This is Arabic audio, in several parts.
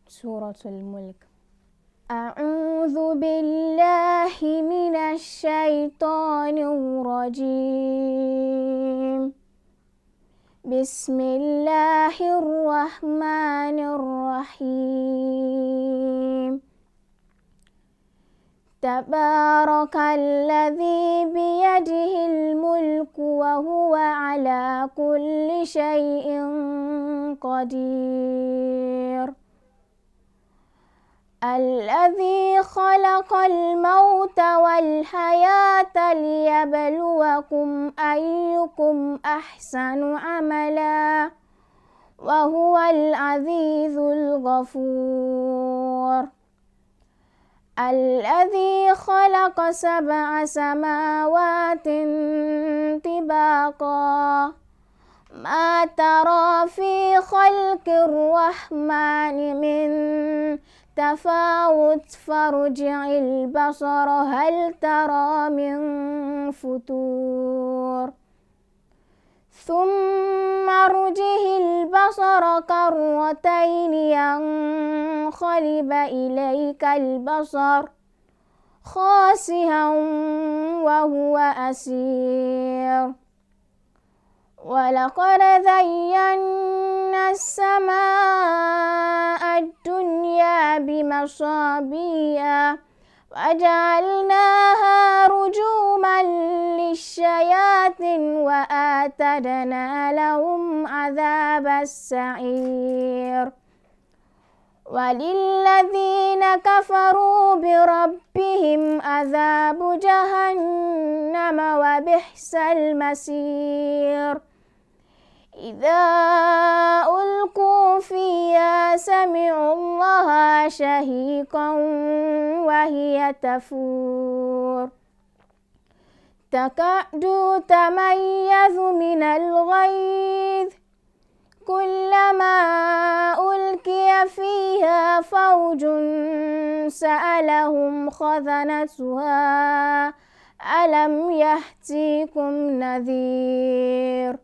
سورة الملك. أعوذ بالله من الشيطان الرجيم. بسم الله الرحمن الرحيم. تبارك الذي بيده الملك وهو على كل شيء قدير. الذي خلق الموت والحياة ليبلوكم أيكم أحسن عملا وهو العزيز الغفور. الذي خلق 7 سماوات طباقا ما ترى في خلق الرحمن من تفاوت فارجع البصر هل ترى من فتور ثم ارجع البصر كرتين ينقلب إليك البصر خاسئا وهو حسير. ولقد زينا السماء الدنيا بمصابيح وجعلناها رجوما للشياطين وأعتدنا لهم عذاب السعير. وللذين كفروا بربهم عذاب جهنم وبئس المصير. إذا ألقوا فيها سمعوا الله شهيقا وهي تفور تكاد تميز من الغيظ كلما ألقي فيها فوج سألهم خزنتها ألم يأتكم نذير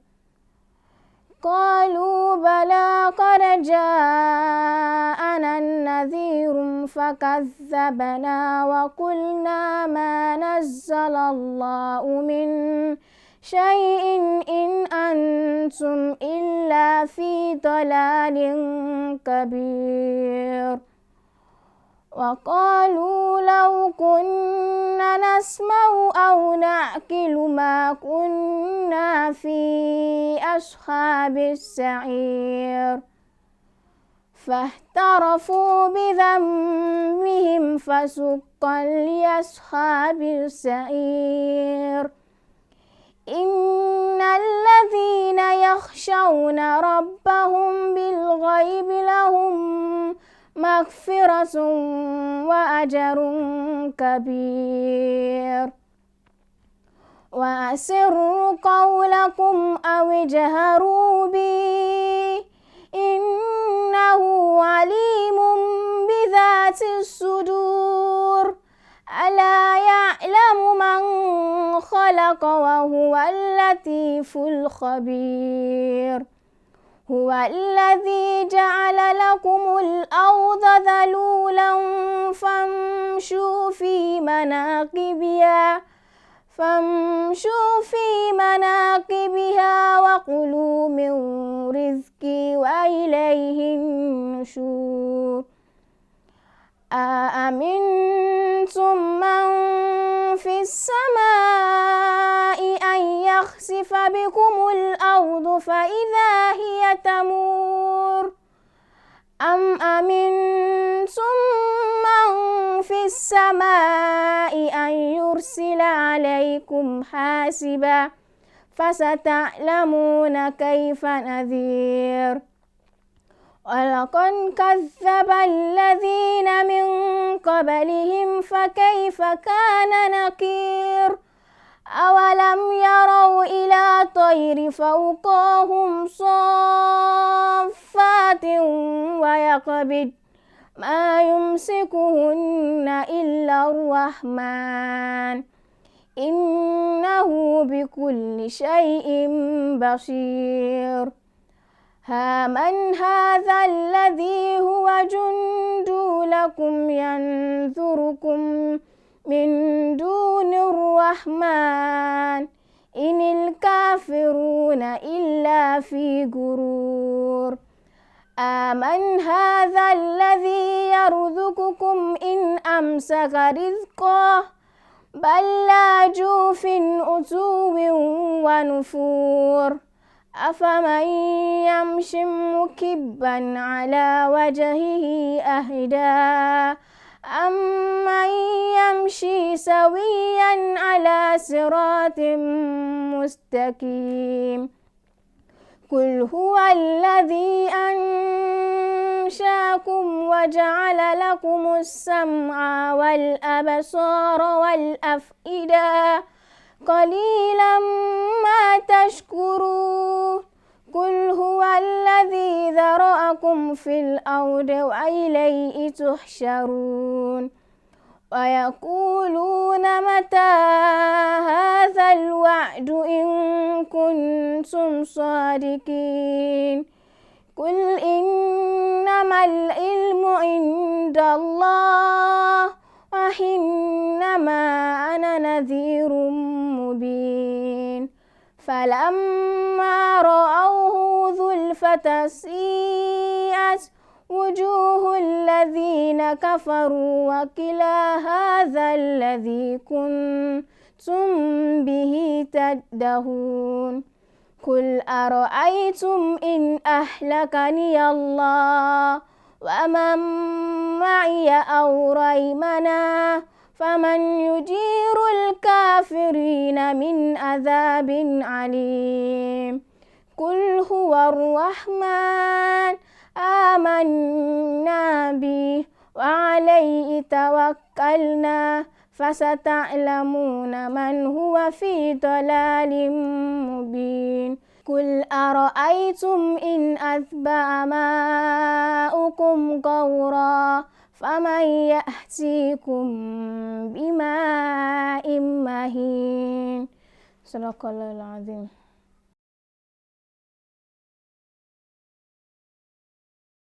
قالوا بلى قد جاءنا النذير فكذبنا وقلنا ما نزل الله من شيء إن أنتم إلا في ضلال كبير. وقالوا لو كنا نسمع أو نعقل ما كنا في أصحاب السعير فاعترفوا بذنبهم فسقا لأصحاب السعير. إن الذين يخشون ربهم بالغيب لهم مغفرة وأجر كبير. وأسروا قولكم أو اجهروا به إنه عليم بذات الصدور. ألا يعلم من خلق وهو اللطيف الخبير. هو الذي جعل لكم الأرض ذلولا فامشوا في مناكبها وكلوا من رزقه وإليه النشور. أأمنتم من في السماء أن يخسف بكم الأرض فإذا هي تمور أم أمنتم من في السماء أن يرسل عليكم حاسبا فستعلمون كيف نذير. ولقد كذب الذين من قبلهم فكيف كان نكير. أولم يروا إلى الطير فوقهم صافات ويقبض ما يمسكهن إلا الرحمن إنه بكل شيء بصير. من هذا الذي هو جند لكم ينذركم من دون الرحمن إن الكافرون إلا في غرور آمن هذا الذي يرزقكم إن أمسك رزقه بل لاجوا في عتو ونفور أفمن يمشي مكبا على وجهه أهدى أمن يمشي سويا على صراط مستقيم قل هو الذي أنشأكم وجعل لكم السمع والأبصار والأفئدة قليلا ما تشكرون قل هو الذي ذرأكم في الأرض وإليه تحشرون ويقولون متى هذا الوعد إن كنتم صادقين قل إنما العلم عند الله وإنما أنا نذير مبين فلما رأوه زلفة سيئت وجوه الذين كفروا وقيل هذا الذي كنتم به تدعون قل أرأيتم إن أهلكني الله ومن معي أو رحمنا فمن يجير الكافرين من عذاب عليم قل هو الرحمن آمنا به وعليه توكلنا فستعلمون من هو في ضلال مبين قل أرأيتم إن أتبع ماؤكم غورا فمن يأتيكم بماء مهين صدق الله العظيم.